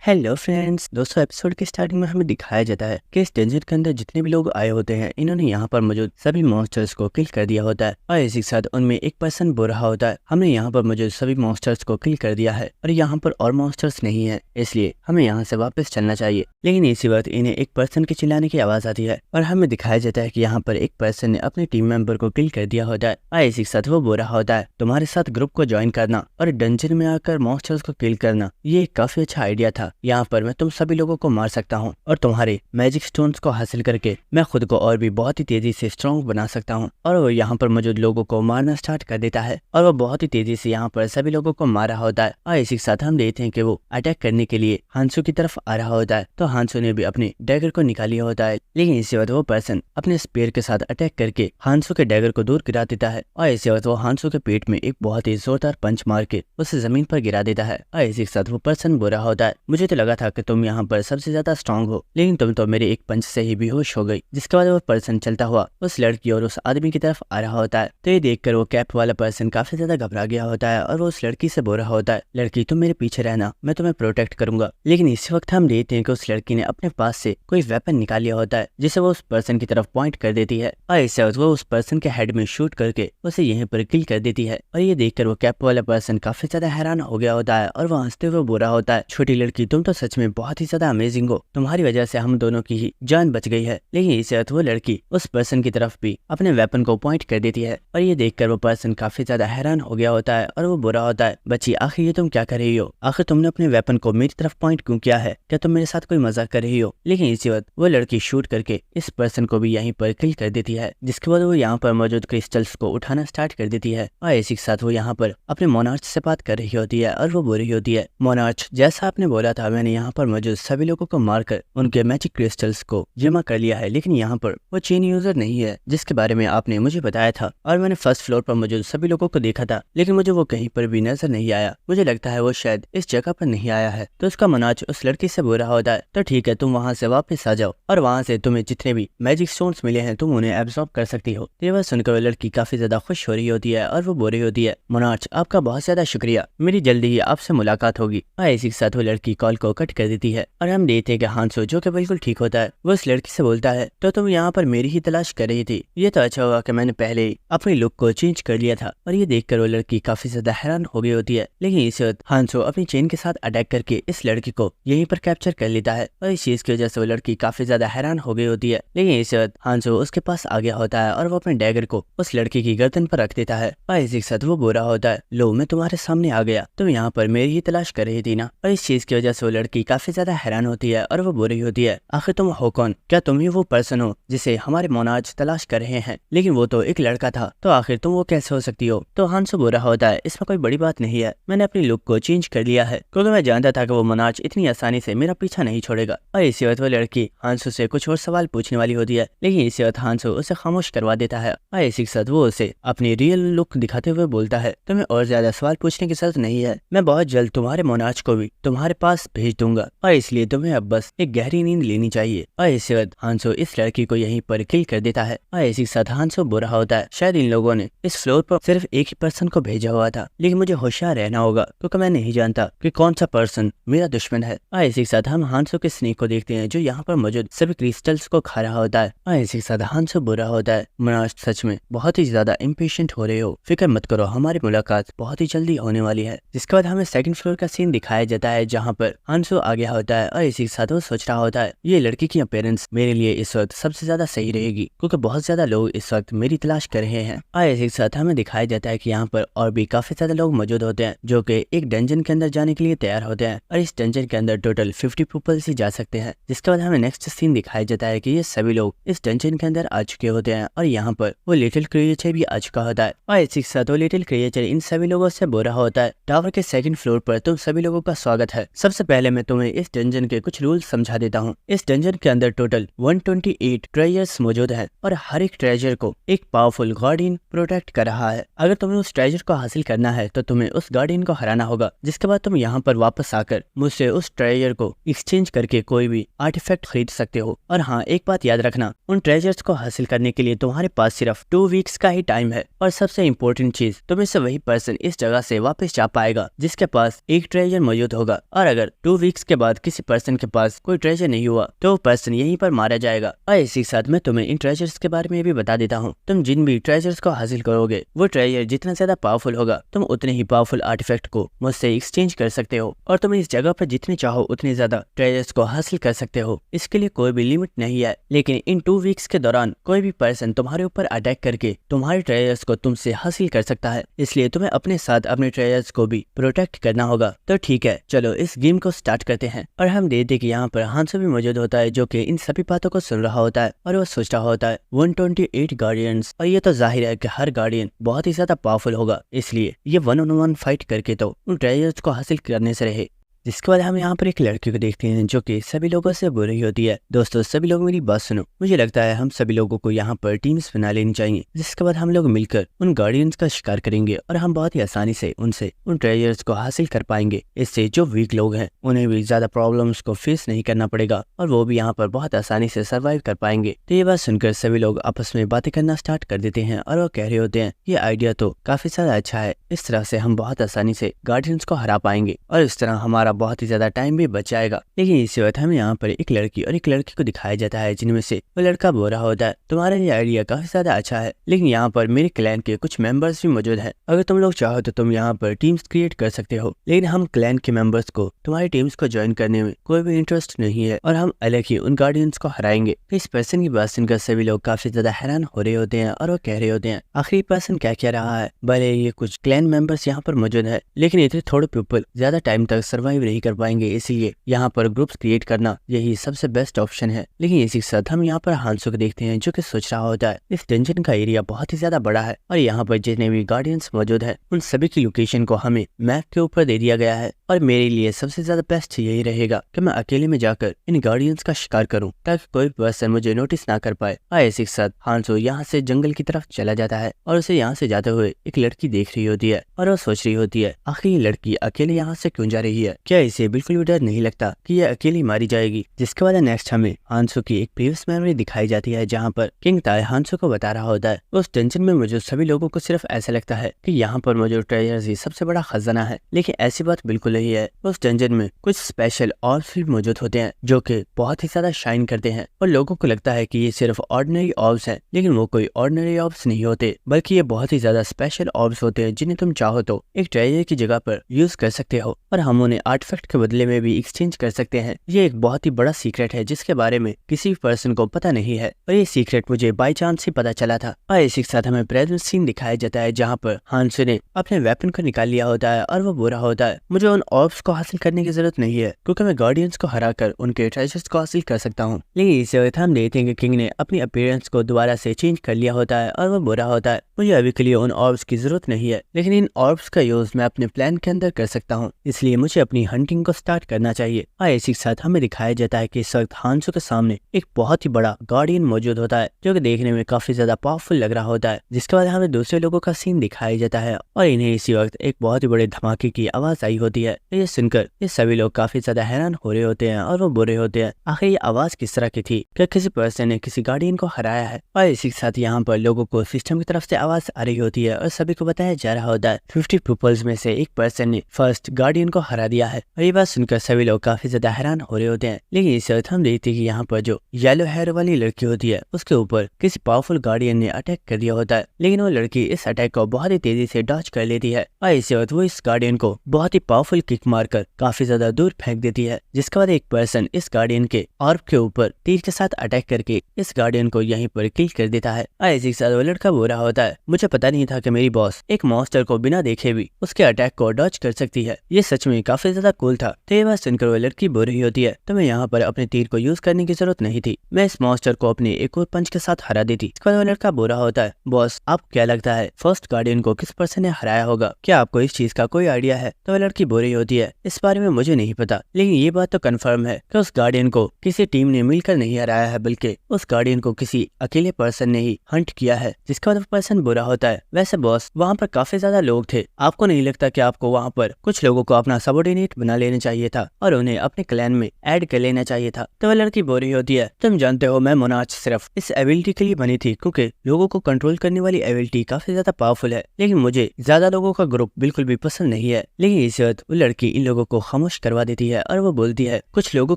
Hello friends दोस्तों, episode के starting में हमें दिखाया जाता है कि इस डेंजर के अंदर जितने भी लोग आए होते हैं, इन्होंने यहाँ पर मौजूद सभी मॉन्स्टर्स को किल कर दिया होता है और इसी के साथ उनमें एक पर्सन बो रहा होता है। हमने यहाँ पर मौजूद सभी मॉन्स्टर्स को किल कर दिया है और यहाँ पर और मॉन्स्टर्स नहीं है, इसलिए हमें यहाँ से वापस चलना चाहिए। लेकिन इसी वक्त इन्हें एक पर्सन के चिल्लाने की आवाज आती है और हमें दिखाया जाता है कि यहाँ पर एक पर्सन ने अपने टीम मेंबर को किल कर दिया होता है और इसी के साथ वो बो रहा होता है, तुम्हारे साथ ग्रुप को ज्वाइन करना और डंजन में आकर मॉन्स्टर्स को किल करना ये काफी अच्छा आइडिया था। यहाँ पर मैं तुम सभी लोगों को मार सकता हूँ और तुम्हारे मैजिक स्टोन्स को हासिल करके मैं खुद को और भी बहुत ही तेजी से स्ट्रॉन्ग बना सकता हूँ। और वो यहाँ पर मौजूद लोगों को मारना स्टार्ट कर देता है और वो बहुत ही तेजी से यहाँ पर सभी लोगों को मार रहा होता है और इसी के साथ हम देखते हैं कि वो अटैक करने के लिए हांसू की तरफ आ रहा होता है। तो हांसू ने भी अपने डैगर को निकाल लिया होता है, लेकिन इसी वक्त वो पर्सन अपने स्पेयर के साथ अटैक करके हांसू के डैगर को दूर गिरा देता है और इसी वक्त वो हांसू के पेट में एक बहुत ही जोरदार पंच मार के उसे जमीन पर गिरा देता है और इसी के साथ वो पर्सन बुरा होता है। मुझे तो लगा था कि तुम यहाँ पर सबसे ज्यादा स्ट्रांग हो, लेकिन तुम तो मेरे एक पंच से ही बेहोश हो गई। जिसके बाद वो पर्सन चलता हुआ उस लड़की और उस आदमी की तरफ आ रहा होता है। तो ये देखकर वो कैप वाला पर्सन काफी ज्यादा घबरा गया होता है और वो उस लड़की से बोल रहा होता है, लड़की तुम मेरे पीछे रहना, मैं तुम्हें प्रोटेक्ट करूंगा। लेकिन इसी वक्त हम देखते हैं कि उस लड़की ने अपने पास से कोई वेपन निकाल लिया होता है जिसे वो उस पर्सन की तरफ पॉइंट कर देती है और इस वक्त वो उस पर्सन के हेड में शूट करके उसे यहीं पर किल कर देती है। और ये देखकर वो कैप वाला पर्सन काफी ज्यादा हैरान हो गया होता है और वो हंसते हुए बोल रहा होता है, छोटी लड़की तुम तो सच में बहुत ही ज्यादा अमेजिंग हो, तुम्हारी वजह से हम दोनों की ही जान बच गई है। लेकिन इसी वक्त वो लड़की उस पर्सन की तरफ भी अपने वेपन को पॉइंट कर देती है और ये देखकर वो पर्सन काफी ज्यादा हैरान हो गया होता है और वो बुरा होता है, बच्ची आखिर ये तुम क्या कर रही हो, आखिर तुमने अपने वेपन को मेरी तरफ पॉइंट क्यों किया है, क्या तुम मेरे साथ कोई मजाक कर रही हो। लेकिन इसी वक्त वो लड़की शूट करके इस पर्सन को भी यहीं पर किल कर देती है। जिसके बाद वो यहाँ पर मौजूद क्रिस्टल्स को उठाना स्टार्ट कर देती है और इसी के साथ वो यहाँ पर अपने मोनार्च से बात कर रही होती है और वो बोल रही होती है, मोनार्च जैसा आपने बोला था मैंने यहाँ पर मौजूद सभी लोगों को मारकर उनके मैजिक क्रिस्टल्स को जमा कर लिया है, लेकिन यहाँ पर वो चेन यूजर नहीं है जिसके बारे में आपने मुझे बताया था और मैंने फर्स्ट फ्लोर पर मौजूद सभी लोगों को देखा था, लेकिन मुझे वो कहीं पर भी नजर नहीं आया। मुझे लगता है वो शायद इस जगह पर नहीं आया है। तो उसका मोनार्च उस लड़की से बोल रहा होता है, तो ठीक है तुम वहाँ से वापस आ जाओ और वहाँ से तुम्हें जितने भी मैजिक स्टोन्स मिले हैं तुम उन्हें एब्जॉर्ब कर सकती हो। ये बात सुनकर वो लड़की काफी ज्यादा खुश हो रही होती है और वो बोल रही होती है, मोनार्च आपका बहुत ज्यादा शुक्रिया, मेरी जल्दी ही आपसे मुलाकात होगी। और इसी के साथ वो लड़की कॉल को कट कर देती है और हम देखते हैं कि हांसो जो कि बिल्कुल ठीक होता है वो उस लड़की से बोलता है, तो तुम यहाँ पर मेरी ही तलाश कर रही थी, ये तो अच्छा हुआ कि मैंने पहले ही अपनी लुक को चेंज कर लिया था। और ये देखकर वो लड़की काफी ज्यादा हैरान हो गई होती है। लेकिन इस वक्त हांसो अपनी चेन के साथ अटैक करके इस लड़की को यहीं पर कैप्चर कर लेता है और इस चीज की वजह से वो लड़की काफी ज्यादा हैरान हो गई होती है। लेकिन इस वक्त हांसो उसके पास आ गया होता है और वो अपने डैगर को उस लड़की की गर्दन पर रख देता है और इसी के साथ वो बोल रहा होता है, लो मैं तुम्हारे सामने आ गया, तुम यहाँ पर मेरी ही तलाश कर रही थी ना। और इस चीज की वजह से वो लड़की काफी ज्यादा हैरान होती है और वो बोल रही होती है, आखिर तुम हो कौन, क्या तुम ही वो पर्सन हो जिसे हमारे मोनार्च तलाश कर रहे हैं, लेकिन वो तो एक लड़का था, तो आखिर तुम वो कैसे हो सकती हो। तो हांसो बोल रहा होता है, इसमें कोई बड़ी बात नहीं है, मैंने अपनी लुक को चेंज कर लिया है क्योंकि मैं जानता था कि वो मोनार्च इतनी आसानी से मेरा पीछा नहीं छोड़ेगा। और इसी वक्त वो लड़की हांसो से कुछ और सवाल पूछने वाली होती है, लेकिन इसी वक्त हांसो उसे खामोश करवा देता है और इसी के साथ वो उसे अपनी रियल लुक दिखाते हुए बोलता है, तुम्हें और ज्यादा सवाल पूछने की जरूरत नहीं है, मैं बहुत जल्द तुम्हारे मोनार्च को भी तुम्हारे पास भेज दूंगा और इसलिए तुम्हें अब बस एक गहरी नींद लेनी चाहिए। और इसी वक्त हांसो इस लड़की को यहीं पर किल कर देता है और इसी के साथ हांसो बुरा होता है, शायद इन लोगों ने इस फ्लोर पर सिर्फ एक ही पर्सन को भेजा हुआ था, लेकिन मुझे होशियार रहना होगा क्योंकि मैं नहीं जानता कि कौन सा पर्सन मेरा दुश्मन है। और इसी के साथ हम हांसो के स्नेक को देखते हैं जो यहाँ पर मौजूद सभी क्रिस्टल्स को खा रहा होता है और इसी के साथ हांसो बुरा होता है, मोनार्च सच में बहुत ही ज्यादा इम्पेशेंट हो रहे हो, फिक्र मत करो हमारी मुलाकात बहुत ही जल्दी होने वाली है। जिसके बाद हमें सेकंड फ्लोर का सीन दिखाया जाता है जहाँ पर हांसो आ गया होता है और इसी के साथ वो सोच रहा होता है, ये लड़की की अपीयरेंस मेरे लिए इस वक्त सबसे ज्यादा सही रहेगी क्योंकि बहुत ज्यादा लोग इस वक्त मेरी तलाश कर रहे हैं। और इसी के साथ हमें दिखाया जाता है कि यहाँ पर और भी काफी ज्यादा लोग मौजूद होते हैं जो कि एक डंजन के अंदर जाने के लिए तैयार होते हैं और इस डंजन के अंदर टोटल 50 पीपल्स ही जा सकते हैं। जिसके बाद हमें नेक्स्ट सीन दिखाया जाता है कि ये सभी लोग इस डंजन के अंदर आ चुके होते हैं और यहाँ पर वो लिटिल क्रिएचर भी आ चुका होता है और इसी के साथ वो लिटिल क्रिएचर इन सभी लोगों से बोल रहा होता है, टावर के सेकंड फ्लोर पर तुम सभी लोगों का स्वागत है। सबसे पहले मैं तुम्हें इस डंजन के कुछ रूल्स समझा देता हूँ। इस डंजन के अंदर टोटल 128 ट्रेजर्स मौजूद हैं और हर एक ट्रेजर को एक पावरफुल गार्डियन प्रोटेक्ट कर रहा है। अगर तुम्हें उस ट्रेजर को हासिल करना है तो तुम्हें उस गार्डियन को हराना होगा। जिसके बाद तुम यहाँ पर वापस आकर मुझसे उस ट्रेजर को एक्सचेंज करके कोई भी आर्टिफैक्ट खरीद सकते हो। और हाँ, एक बात याद रखना, उन ट्रेजर्स को हासिल करने के लिए तुम्हारे पास सिर्फ 2 वीक्स का ही टाइम है। और सबसे इम्पोर्टेंट चीज, तुम्हें से वही पर्सन इस जगह से वापस जा पाएगा जिसके पास एक ट्रेजर मौजूद होगा। और अगर 2 वीक्स के बाद किसी पर्सन के पास कोई ट्रेजर नहीं हुआ तो वो पर्सन यहीं पर मारा जाएगा। और इसी के साथ मैं तुम्हें इन ट्रेजर्स के बारे में भी बता देता हूँ। तुम जिन भी ट्रेजर्स को हासिल करोगे वो ट्रेजर जितना ज्यादा पावरफुल होगा तुम उतने ही पावरफुल आर्टिफैक्ट को मुझसे एक्सचेंज कर सकते हो और तुम इस जगह पर जितने चाहो उतने ज्यादा ट्रेजर्स को हासिल कर सकते हो। इसके लिए कोई भी लिमिट नहीं है, लेकिन इन 2 वीक्स के दौरान कोई भी पर्सन तुम्हारे ऊपर अटैक करके तुम्हारे ट्रेजर्स को तुमसे हासिल कर सकता है, इसलिए तुम्हें अपने साथ अपने ट्रेजर्स को भी प्रोटेक्ट करना होगा। तो ठीक है, चलो इस गेम को स्टार्ट करते हैं। और हम देखते कि यहाँ पर हांसो भी मौजूद होता है जो कि इन सभी बातों को सुन रहा होता है और वो सोच रहा होता है 128 गार्डियंस, और ये तो जाहिर है कि हर गार्डियन बहुत ही ज्यादा पावरफुल होगा, इसलिए ये 1-on-1 फाइट करके तो उन ट्रेजर्स को हासिल करने से रहे। जिसके बाद हम यहाँ पर एक लड़की को देखते हैं जो कि सभी लोगों से बुरी होती है। दोस्तों सभी लोग मेरी बात सुनो, मुझे लगता है हम सभी लोगों को यहाँ पर टीम्स बना लेनी चाहिए, जिसके बाद हम लोग मिलकर उन गार्डियंस का शिकार करेंगे और हम बहुत ही आसानी से उनसे उन ट्रेजर्स को हासिल कर पाएंगे। इससे जो वीक लोग हैं उन्हें भी ज्यादा प्रॉब्लम्स को फेस नहीं करना पड़ेगा और वो भी यहाँ पर बहुत आसानी से सर्वाइव कर पाएंगे। तो ये बात सुनकर सभी लोग आपस में बातें करना स्टार्ट कर देते हैं और वो कह रहे होते हैं ये आइडिया तो काफी ज्यादा अच्छा है, इस तरह से हम बहुत आसानी से गार्डियंस को हरा पाएंगे और इस तरह हमारा बहुत ही ज्यादा टाइम भी बच जाएगा। लेकिन इसी वक्त हमें यहाँ पर एक लड़की और एक लड़की को दिखाया जाता है जिनमें से वो लड़का बोल रहा होता है तुम्हारा ये आइडिया काफी ज्यादा अच्छा है, लेकिन यहाँ पर मेरे क्लैन के कुछ मेंबर्स भी मौजूद हैं, अगर तुम लोग चाहो तो तुम यहाँ पर टीम्स क्रिएट कर सकते हो, लेकिन हम क्लैन के मेंबर्स को तुम्हारी टीम्स को ज्वाइन करने में कोई भी इंटरेस्ट नहीं है और हम अलग ही उन गार्डियंस को हराएंगे। तो इस पर्सन की बात सुनकर सभी लोग काफी ज्यादा हैरान हो रहे होते हैं और वो कह रहे होते हैं आखिरी पर्सन क्या कह रहा है, भले ये कुछ क्लैन मेंबर्स यहाँ पर मौजूद है लेकिन इतने थोड़े पीपल ज्यादा टाइम तक सर्वाइव नहीं कर पाएंगे, इसलिए यहाँ पर ग्रुप्स क्रिएट करना यही सबसे बेस्ट ऑप्शन है। लेकिन इसी के साथ हम यहाँ पर हांसो को देखते हैं जो कि सोच रहा होता है इस डंजन का एरिया बहुत ही ज्यादा बड़ा है और यहाँ पर जितने भी गार्डियंस मौजूद हैं उन सभी की लोकेशन को हमें मैप के ऊपर दे दिया गया है और मेरे लिए सबसे ज्यादा बेस्ट यही रहेगा कि मैं अकेले में जाकर इन गार्डियंस का शिकार करूं ताकि कोई पर्सन मुझे नोटिस ना कर पाए। और इसी के साथ हांसो यहाँ से जंगल की तरफ चला जाता है और उसे यहाँ से जाते हुए एक लड़की देख रही होती है और वो सोच रही होती है आखिर ये लड़की अकेले यहाँ से क्यों जा रही है, क्या इसे बिल्कुल भी डर नहीं लगता कि ये अकेली मारी जाएगी। जिसके बाद नेक्स्ट हमें हांसो की एक प्रीवियस मेमोरी दिखाई जाती है जहाँ पर किंग ताई हांसो को बता रहा होता है उस टेंशन में मौजूद सभी लोगों को सिर्फ ऐसा लगता है कि यहाँ पर मौजूद ट्रेजर्स ही सबसे बड़ा खजाना है, लेकिन ऐसी बात बिल्कुल नहीं है। उस डंजन में कुछ स्पेशल ऑर्ब्स भी मौजूद होते हैं जो कि बहुत ही ज्यादा शाइन करते हैं और लोगों को लगता है कि ये सिर्फ ऑर्डिनरी ऑर्ब्स हैं, लेकिन वो कोई ऑर्डिनरी ऑर्ब्स नहीं होते बल्कि ये बहुत ही ज्यादा स्पेशल ऑर्ब्स होते हैं जिन्हें तुम चाहो तो एक ट्रेजर की जगह पर यूज कर सकते हो और हम उन्हें आर्टिफैक्ट के बदले में भी एक्सचेंज कर सकते हैं। ये एक बहुत ही बड़ा सीक्रेट है जिसके बारे में किसी पर्सन को पता नहीं है और ये सीक्रेट मुझे बाय चांस ही पता चला था। और इसी के साथ हमें प्रेजेंट सीन दिखाया जाता है जहाँ पर हांसो ने अपने वेपन को निकाल लिया होता है और वो बुरा होता है मुझे उन ऑर्ब्स को हासिल करने की जरूरत नहीं है क्योंकि मैं गार्डियंस को हराकर उनके ट्रेजर्स को हासिल कर सकता हूँ। लेकिन इसी वक्त हम देखते हैं कि किंग ने अपनी अपीयरेंस को दोबारा से चेंज कर लिया होता है और वो बुरा होता है मुझे अभी के लिए उन ऑर्ब्स की जरूरत नहीं है, लेकिन इन ऑर्ब्स का यूज मैं अपने प्लान के अंदर कर सकता हूँ, इसलिए मुझे अपनी हंटिंग को स्टार्ट करना चाहिए। और इसी के साथ हमें दिखाया जाता है कि इस वक्त हांसो के सामने एक बहुत ही बड़ा गार्डियन मौजूद होता है जो कि देखने में काफी ज्यादा पावरफुल लग रहा होता है। जिसके बाद हमें दूसरे लोगों का सीन दिखाया जाता है और इन्हें इसी वक्त एक बहुत ही बड़े धमाके की आवाज आई होती है। ये सुनकर ये सभी लोग काफी ज्यादा हैरान हो रहे होते हैं और वो बुरे होते हैं आखिर ये आवाज किस तरह की थी, क्या किसी पर्सन ने किसी गार्डियन को हराया है। और इसी के साथ यहाँ पर लोगों को सिस्टम की तरफ से आवाज आ रही होती है और सभी को बताया जा रहा होता है 50 पीपल्स में से एक पर्सन ने फर्स्ट गार्डियन को हरा दिया है। और ये बात सुनकर सभी लोग काफी ज्यादा हैरान हो रहे होते हैं। लेकिन इस वक्त हम देखते हैं कि यहाँ पर जो येलो हेयर वाली लड़की होती है उसके ऊपर किसी पावरफुल गार्डियन ने अटैक कर दिया होता है, लेकिन वो लड़की इस अटैक को बहुत ही तेजी से डॉज कर लेती है और इसी वक्त वो इस गार्डियन को बहुत ही पावरफुल किक मारकर काफी ज्यादा दूर फेंक देती है। जिसके बाद एक पर्सन इस गार्डियन के ऑर्ब के ऊपर तीर के साथ अटैक करके इस गार्डियन को यहीं पर किल कर देता है। और इसी के साथ वो लड़का बुरा होता है मुझे पता नहीं था कि मेरी बॉस एक मॉन्स्टर को बिना देखे भी उसके अटैक को डॉज कर सकती है, ये सच में काफी ज्यादा कूल था। तो ये बात सुनकर वो लड़की बुरी होती है तो मैं यहाँ पर अपने तीर को यूज करने की जरूरत नहीं थी, मैं इस मॉन्स्टर को अपने एक और पंच के साथ हरा देती। इसके बाद वो लड़का बुरा होता है बॉस आपको क्या लगता है फर्स्ट गार्डियन को किस पर्सन ने हराया होगा, क्या आपको इस चीज का कोई आइडिया है। तो वो लड़की बुरी होती है इस बारे में मुझे नहीं पता, लेकिन ये बात तो कंफर्म है कि उस गार्डियन को किसी टीम ने मिलकर नहीं हराया है बल्कि उस गार्डियन को किसी अकेले पर्सन ने ही हंट किया है। जिसके बाद वो पर्सन बुरा होता है वैसे बॉस वहाँ पर काफी ज्यादा लोग थे, आपको नहीं लगता कि आपको वहाँ पर कुछ लोगों को अपना सबऑर्डिनेट कॉन्टेक्ट बना लेना चाहिए था और उन्हें अपने क्लैन में ऐड कर लेना चाहिए था। तो वह लड़की बोल रही होती है, तुम जानते हो मैं मोनार्च सिर्फ इस एबिलिटी के लिए बनी थी क्योंकि लोगों को कंट्रोल करने वाली एबिलिटी काफी ज्यादा पावरफुल है, लेकिन मुझे ज्यादा लोगों का ग्रुप बिल्कुल भी पसंद नहीं है। लेकिन इस वक्त वो लड़की इन लोगों को खामोश करवा देती है और वो बोलती है, कुछ लोगों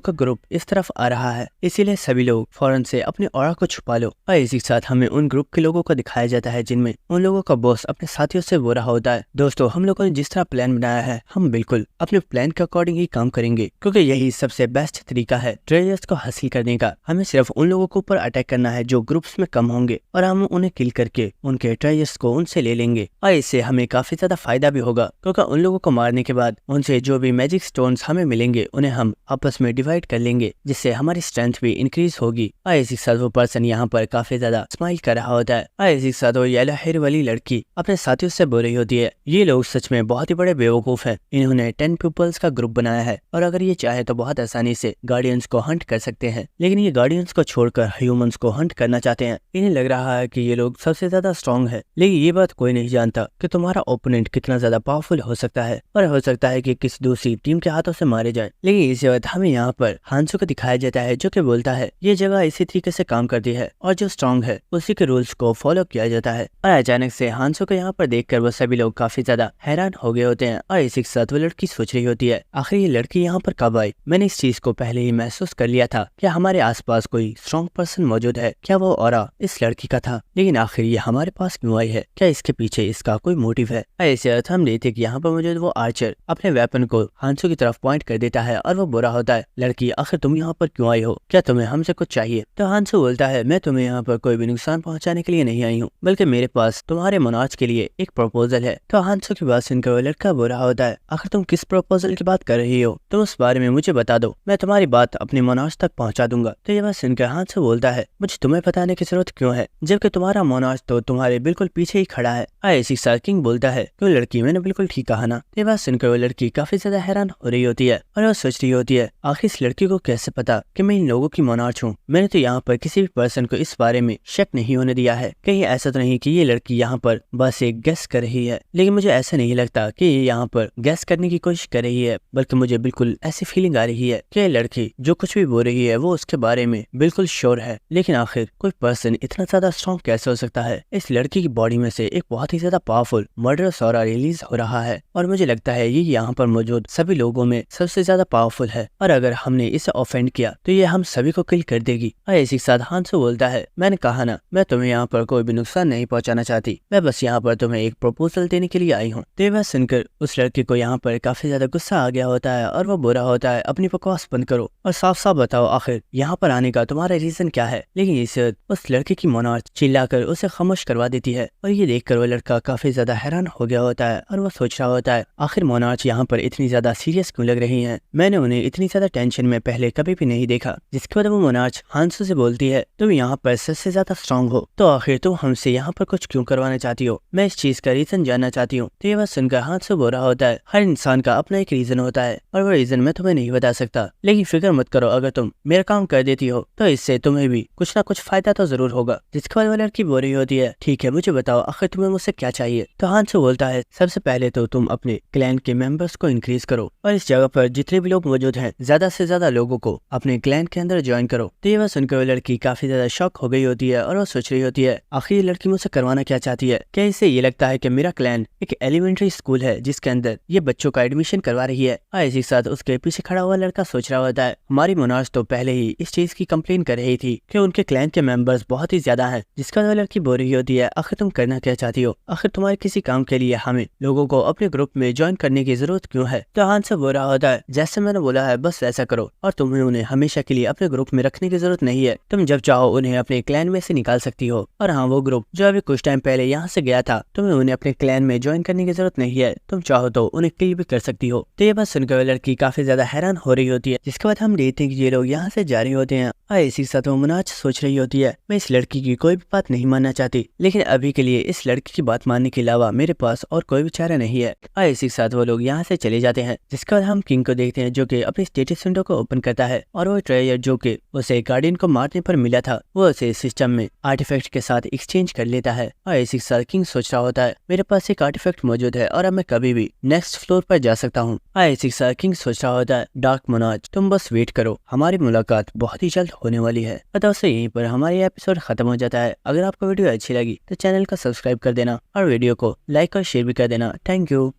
का ग्रुप इस तरफ आ रहा है, इसीलिए सभी लोग फौरन से अपने ऑरा को छुपा लो। और इसी के साथ हमें उन ग्रुप के लोगों को दिखाया जाता है जिनमें उन लोगों का बॉस अपने साथियों से बोल रहा होता है, दोस्तों हम लोगों ने जिस तरह प्लान बनाया है हम बिल्कुल अपने प्लान के अकॉर्डिंग ही काम करेंगे, क्योंकि यही सबसे बेस्ट तरीका है ट्रेजर्स को हासिल करने का। हमें सिर्फ उन लोगों के ऊपर अटैक करना है जो ग्रुप्स में कम होंगे और हम उन्हें किल करके उनके ट्रेजर्स को उनसे ले लेंगे। और इससे हमें काफी ज्यादा फायदा भी होगा, क्योंकि उन लोगों को मारने के बाद उनसे जो भी मैजिक स्टोन्स हमें मिलेंगे उन्हें हम आपस में डिवाइड कर लेंगे, जिससे हमारी स्ट्रेंथ भी इंक्रीज होगी। और इसी के साथ वो पर्सन यहाँ पर काफी ज्यादा स्माइल कर रहा होता है। और इसी के साथ वो येलो हेयर वाली लड़की अपने साथियों से बोल रही होती है, ये लोग सच में बहुत ही बड़े बेवकूफ हैं, इन्होंने 10 पीपल्स का ग्रुप बनाया है और अगर ये चाहे तो बहुत आसानी से गार्डियंस को हंट कर सकते हैं, लेकिन ये गार्डियंस को छोड़कर ह्यूमंस को हंट करना चाहते हैं। इन्हें लग रहा है कि ये लोग सबसे ज्यादा स्ट्रॉन्ग है, लेकिन ये बात कोई नहीं जानता कि तुम्हारा ओपोनेंट कितना ज्यादा पावरफुल हो सकता है और हो सकता है कि किसी दूसरी टीम के हाथों से मारे जाए। लेकिन इसी वक्त हमें यहाँ पर हांसो को दिखाया जाता है जो कि बोलता है, ये जगह इसी तरीके से काम करती है और जो स्ट्रॉन्ग है उसी के रूल्स को फॉलो किया जाता है। और अचानक से हांसो को यहाँ पर देखकर वो सभी लोग काफी ज्यादा हैरान हो गए होते हैं। और इसी के साथ वो लड़की सोच रही होती है, आखिर ये लड़की यहाँ पर कब आई? मैंने इस चीज को पहले ही महसूस कर लिया था, क्या हमारे आसपास कोई स्ट्रॉन्ग पर्सन मौजूद है? क्या वो ऑरा इस लड़की का था? लेकिन आखिर ये हमारे पास क्यों आई है? क्या इसके पीछे इसका कोई मोटिव है? ऐसे अर्थ हम देखते कि यहाँ पर मौजूद वो आर्चर अपने वेपन को हांसो की तरफ पॉइंट कर देता है और वो बुरा होता है, लड़की आखिर तुम यहाँ पर क्यों आई हो? क्या तुम्हें हमसे कुछ चाहिए? तो हांसो बोलता है, मैं तुम्हें यहाँ पर कोई भी नुकसान पहुँचाने के लिए नहीं आई हूँ, बल्कि मेरे पास तुम्हारे मोनार्च के लिए एक प्रपोजल है। तो हांसो की बात सुनकर वो लड़का बुरा होता है, आखिर तुम किस प्रपोजल की बात कर रही हो? तुम उस बारे में मुझे बता दो, मैं तुम्हारी बात अपने मोनार्च तक पहुँचा दूंगा। तो ये बात सुनकर हांसो बोलता है, मुझे तुम्हें बताने की जरूरत क्यों है, जबकि तुम्हारा मोनार्च तो तुम्हारे बिल्कुल पीछे ही खड़ा है। ऐसी सर किंग बोलता है, क्यों लड़की, मैंने बिल्कुल ठीक कहा ना? ये बात सुनकर वो लड़की काफी ज्यादा हैरान हो रही होती है और वो सोच रही होती है, आखिर इस लड़की को कैसे पता कि मैं इन लोगों की मोनार्च हूँ? मैंने तो यहाँ पर किसी भी पर्सन को इस बारे में शक नहीं होने दिया है। कहीं ऐसा तो नहीं कि ये लड़की यहाँ पर बस एक गेस कर रही है? लेकिन मुझे ऐसा नहीं लगता कि ये यहाँ पर गेस करने की कोशिश कर रही है, बल्कि मुझे बिल्कुल ऐसी फीलिंग आ रही है कि ये लड़की जो कुछ भी बोल रही है वो उसके बारे में बिल्कुल श्योर है। लेकिन आखिर कोई पर्सन इतना ज्यादा स्ट्रॉन्ग कैसे हो सकता है? इस लड़की की बॉडी में से एक बहुत ही ज्यादा पावरफुल मर्डरस ऑरा रिलीज हो रहा है और मुझे लगता है ये यहाँ पर मौजूद सभी लोगों में सबसे ज्यादा पावरफुल है और अगर हमने इसे ऑफेंड किया तो ये हम सभी को किल कर देगी। और इसी के साथ हांसो बोलता है, मैंने कहा ना, मैं तुम्हें यहाँ पर कोई भी नुकसान नहीं पहुँचाना चाहती, मैं बस यहाँ पर तुम्हें एक प्रपोजल देने के लिए आई हूँ। तो ये बात सुनकर उस लड़की को यहाँ पर काफी ज्यादा गुस्सा आ गया होता है और वो बुरा होता है, अपनी बकवास बंद करो और साफ साफ बताओ आखिर यहाँ पर आने का तुम्हारा रीजन क्या है? लेकिन इस उस लड़की की मोनार्च चिल्लाकर उसे खामोश करवा देती है और ये देखकर वो लड़का काफी ज्यादा हैरान हो गया होता है और वो सोच रहा होता है, आखिर मोनार्च यहाँ पर इतनी ज्यादा सीरियस क्यों लग रही हैं? मैंने उन्हें इतनी ज्यादा टेंशन में पहले कभी भी नहीं देखा। जिसके बाद वो मोनार्च हांसो से बोलती है, तुम यहाँ पर सबसे ज्यादा स्ट्रॉन्ग हो, तो आखिर तुम हमसे यहाँ पर कुछ क्यों करवाना चाहती हो? मैं इस चीज का रीजन जानना चाहती हूँ। तो ये बात सुनकर हांसो बोल रहा होता है, हर इंसान का अपना एक रीजन होता है और वो रीजन मैं तुम्हें नहीं बता सकता, लेकिन फिक्र मत करो, अगर तुम मेरा काम कर देती हो तो इससे तुम्हें भी कुछ ना कुछ फायदा तो जरूर होगा। जिसके बाद वो लड़की बोल रही होती है, ठीक है मुझे बताओ आखिर तुम्हें मुझसे क्या चाहिए? तो हांसो बोलता है, सबसे पहले तो तुम अपने क्लैन के मेंबर्स को इंक्रीज करो और इस जगह पर जितने भी लोग मौजूद हैं ज्यादा से ज्यादा लोगों को अपने क्लैन के अंदर ज्वाइन करो। तो ये बात सुनकर वो लड़की काफी ज्यादा शॉक हो गई होती है और वो सोच रही होती है, आखिर ये लड़की मुझसे करवाना क्या चाहती है? क्या इसे ये लगता है कि मेरा क्लैन एक एलिमेंट्री स्कूल है जिसके अंदर ये बच्चों का एडमिशन करवा रही है? और इसी के साथ उसके पीछे खड़ा हुआ लड़का सोच रहा होता है, हमारी मोनार्च तो पहले ही इस चीज की कंप्लेन कर रही थी कि उनके क्लैन के मेंबर्स बहुत ही ज्यादा हैं। जिसका वो लड़की बोल रही होती है, आखिर तुम करना क्या चाहती हो? आखिर तुम्हारे किसी काम के लिए हमें लोगों को अपने ग्रुप में ज्वाइन करने की जरूरत क्यों है? तो हांसो बोल रहा होता है, जैसे मैंने बोला है बस वैसा करो और तुम्हें उन्हें हमेशा के लिए अपने ग्रुप में रखने की जरूरत नहीं है। तुम जब चाहो उन्हें अपने क्लैन में से निकाल सकती हो। और हाँ, वो ग्रुप जो अभी कुछ टाइम पहले यहाँ से गया था, तुम्हें उन्हें अपने क्लैन में ज्वाइन करने की जरूरत नहीं है, तुम चाहो तो उन्हें किल भी कर सकती हो। तो ये बात सुनकर लड़की काफी ज्यादा हैरान हो रही होती है। जिसके बाद हम देखते हैं कि ये लोग यहाँ से जा रहे होते हैं और इसी के साथ वो मुनाज सोच रही होती है मैं इस लड़की की कोई भी बात नहीं मानना चाहती, लेकिन अभी के लिए इस लड़की की बात मानने के अलावा मेरे पास और कोई भी चारा नहीं है। और इसी के साथ वो लोग यहाँ से चले जाते हैं, जिसके बाद हम किंग को देखते हैं जो कि अपनी स्टेटस विंडो को ओपन करता है और वो ट्रेजर जो कि उसे गार्डियन को मारने पर मिला था वो उसे सिस्टम में आर्टिफैक्ट के साथ एक्सचेंज कर लेता है। और इसी के साथ किंग सोच रहा होता है मेरे पास एक आर्टिफैक्ट मौजूद है और अब मैं कभी भी नेक्स्ट फ्लोर पर जा सकता हूँ। और इसी के साथ किंग सोच रहा होता है डार्क मुनाज तुम बस वेट करो, हमारी मुलाकात बहुत ही जल्द होने वाली है। दोस्तों यहीं पर हमारी एपिसोड खत्म हो जाता है। अगर आपको वीडियो अच्छी लगी तो चैनल को सब्सक्राइब कर देना और वीडियो को लाइक और शेयर भी कर देना। Thank you.